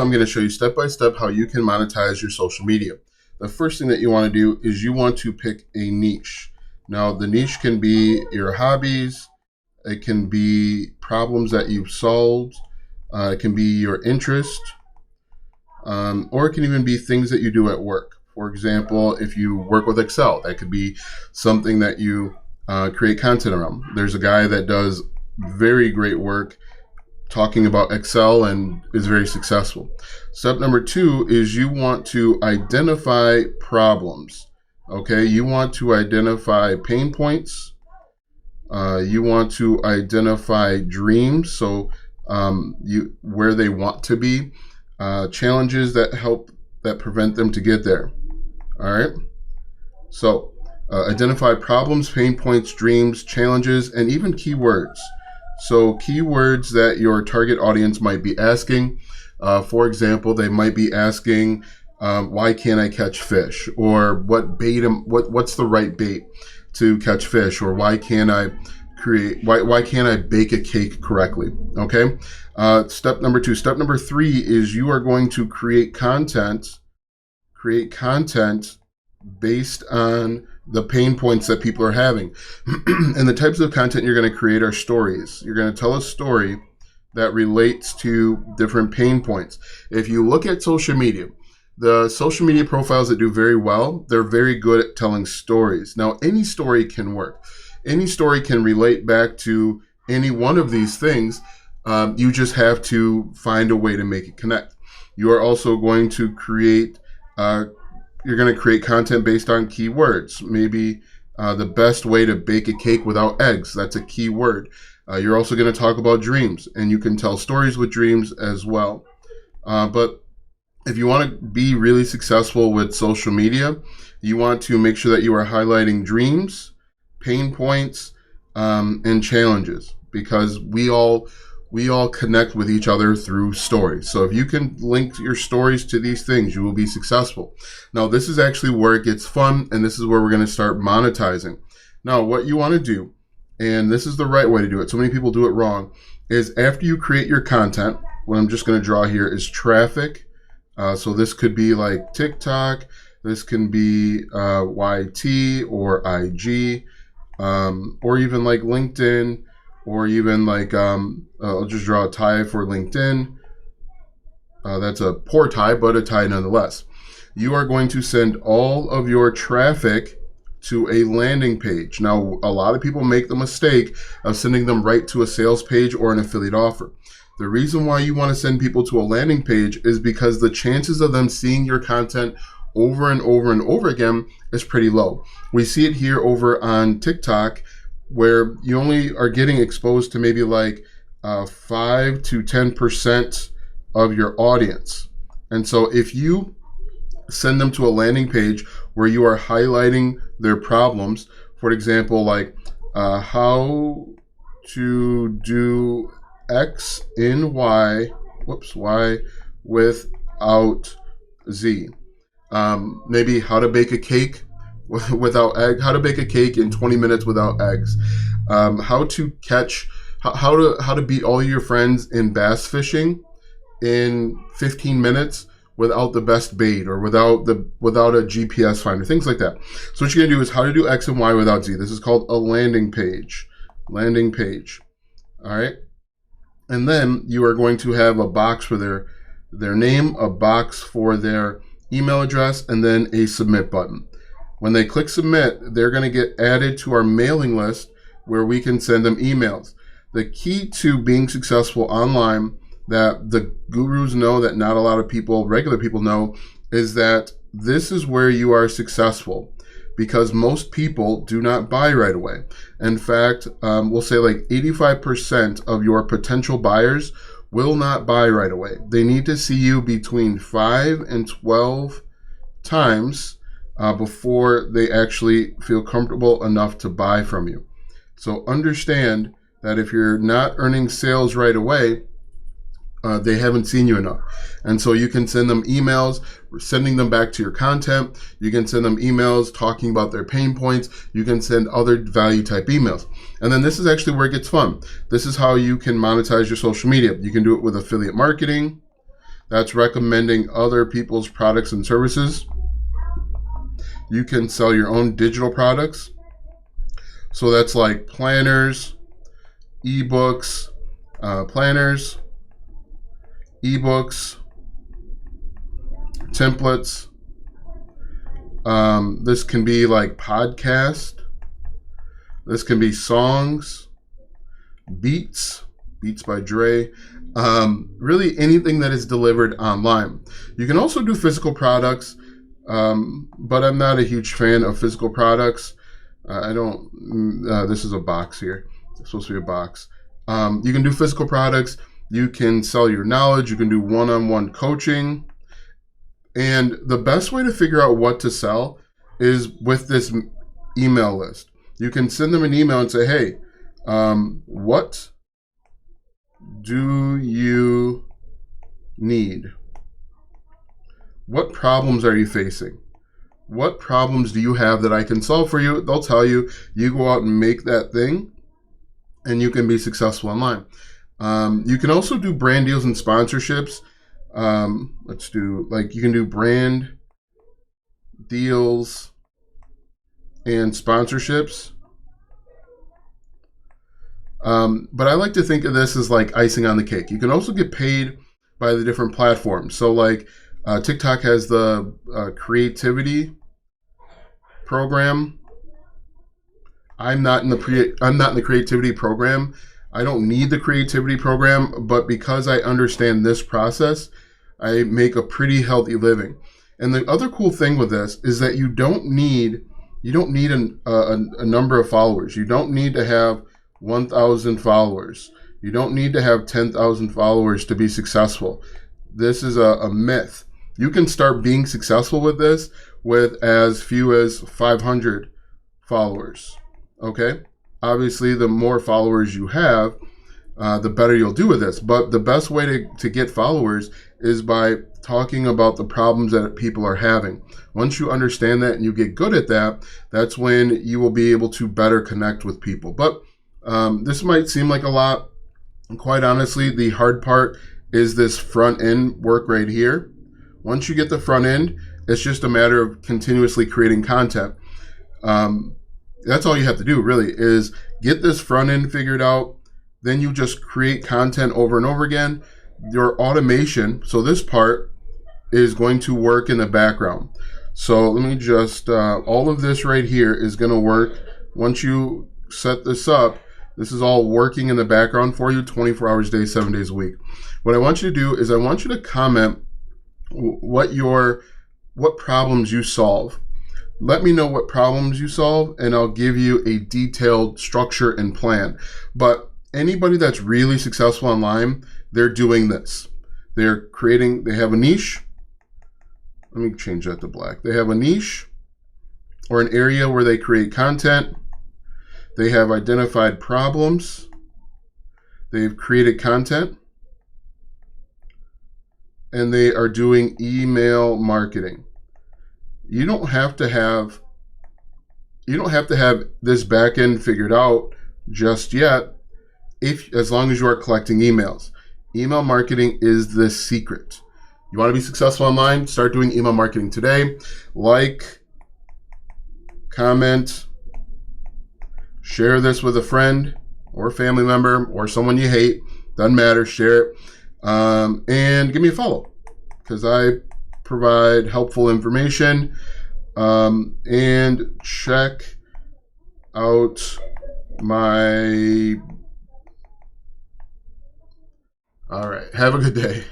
I'm going to show you step by step how you can monetize your social media. The first thing that you want to do is you want to pick a niche. Now, the niche can be your hobbies, it can be problems that you've solved, it can be your interest, or it can even be things that you do at work. For example, if you work with Excel, that could be something that you create content around. There's a guy that does very great work talking about Excel and is very successful. Step number 2 is you want to identify problems. Okay, you want to identify pain points. You want to identify dreams, so where they want to be, challenges that prevent them to get there. All right. So identify problems, pain points, dreams, challenges, and even keywords. So keywords that your target audience might be asking. For example, they might be asking, why can't I catch fish? Or what's the right bait to catch fish? Or why can't I bake a cake correctly? Okay. Step number 2. Step number 3 is you are going to create content based on the pain points that people are having. And the types of content you're going to create are stories. You're going to tell a story that relates to different pain points. If you look at social media, the social media profiles that do very well, they're very good at telling stories. Now, any story can work. Any story can relate back to any one of these things. You just have to find a way to make it connect. You are also going to create content based on keywords. Maybe the best way to bake a cake without eggs. That's a keyword. You're also going to talk about dreams, and you can tell stories with dreams as well. But if you want to be really successful with social media, you want to make sure that you are highlighting dreams, pain points, and challenges, because we all connect with each other through stories. So if you can link your stories to these things, you will be successful. Now, this is actually where it gets fun, and this is where we're going to start monetizing. Now, what you want to do, and this is the right way to do it, so many people do it wrong, is after you create your content, what I'm just going to draw here is traffic. So this could be like TikTok, this can be YT or IG, or even like LinkedIn, or even like, I'll just draw a tie for LinkedIn. That's a poor tie, but a tie nonetheless. You are going to send all of your traffic to a landing page. Now, a lot of people make the mistake of sending them right to a sales page or an affiliate offer. The reason why you want to send people to a landing page is because the chances of them seeing your content over and over and over again is pretty low. We see it here over on TikTok, where you only are getting exposed to maybe like 5 to 10% of your audience. And so if you send them to a landing page where you are highlighting their problems, for example, like how to do X in Y without Z. Maybe how to bake a cake without egg, how to bake a cake in 20 minutes without eggs, how to beat all your friends in bass fishing in 15 minutes without the best bait, or without a GPS finder, things like that. So what you're gonna do is how to do X and Y without Z. This is called a landing page. All right. And then you are going to have a box for their name, a box for their email address, and then a submit button. When they click submit, they're going to get added to our mailing list where we can send them emails. The key to being successful online that the gurus know that not a lot of people, regular people know, is that this is where you are successful, because most people do not buy right away. In fact, we'll say like 85% of your potential buyers will not buy right away. They need to see you between 5 and 12 times before they actually feel comfortable enough to buy from you. So understand that if you're not earning sales right away, they haven't seen you enough. And so you can send them emails, sending them back to your content. You can send them emails talking about their pain points. You can send other value type emails. And then this is actually where it gets fun. This is how you can monetize your social media. You can do it with affiliate marketing. That's recommending other people's products and services. You can sell your own digital products. So that's like planners, ebooks, planners, ebooks, templates. This can be like podcast. This can be songs, beats by Dre. Really anything that is delivered online. You can also do physical products, but I'm not a huge fan of physical products. I don't, this is a box here. It's supposed to be a box. You can do physical products. You can sell your knowledge. You can do one-on-one coaching. And the best way to figure out what to sell is with this email list. You can send them an email and say, hey, what do you need? What problems are you facing? What problems do you have that I can solve for you? They'll tell you. You go out and make that thing, and you can be successful online. You can also do brand deals and sponsorships. Let's do, like, you can do brand deals and sponsorships. But I like to think of this as like icing on the cake. You can also get paid by the different platforms. So like TikTok has the creativity program. I'm not in the creativity program. I don't need the creativity program, but because I understand this process, I make a pretty healthy living. And the other cool thing with this is that you don't need a number of followers. You don't need to have 1,000 followers. You don't need to have 10,000 followers to be successful. This is a myth. You can start being successful with this with as few as 500 followers. Okay? Obviously, the more followers you have, the better you'll do with this. But the best way to get followers is by talking about the problems that people are having. Once you understand that and you get good at that, that's when you will be able to better connect with people. But this might seem like a lot. Quite honestly, the hard part is this front end work right here. Once you get the front end, it's just a matter of continuously creating content. That's all you have to do really is get this front end figured out. Then you just create content over and over again. Your automation, so this part is going to work in the background. So let me just, all of this right here is going to work. Once you set this up, this is all working in the background for you 24 hours a day, 7 days a week. What I want you to do is I want you to comment what problems you solve. Let me know what problems you solve, and I'll give you a detailed structure and plan. But anybody that's really successful online, they're doing this. They have a niche. Let me change that to black. They have a niche or an area where they create content. They have identified problems. They've created content. And they are doing email marketing. You don't have to have this back end figured out just yet, as long as you are collecting emails. Email marketing is the secret. You want to be successful online? Start doing email marketing today. Like, comment, share this with a friend or family member or someone you hate. Doesn't matter. Share it. And give me a follow, because I provide helpful information. And check out my... All right. Have a good day.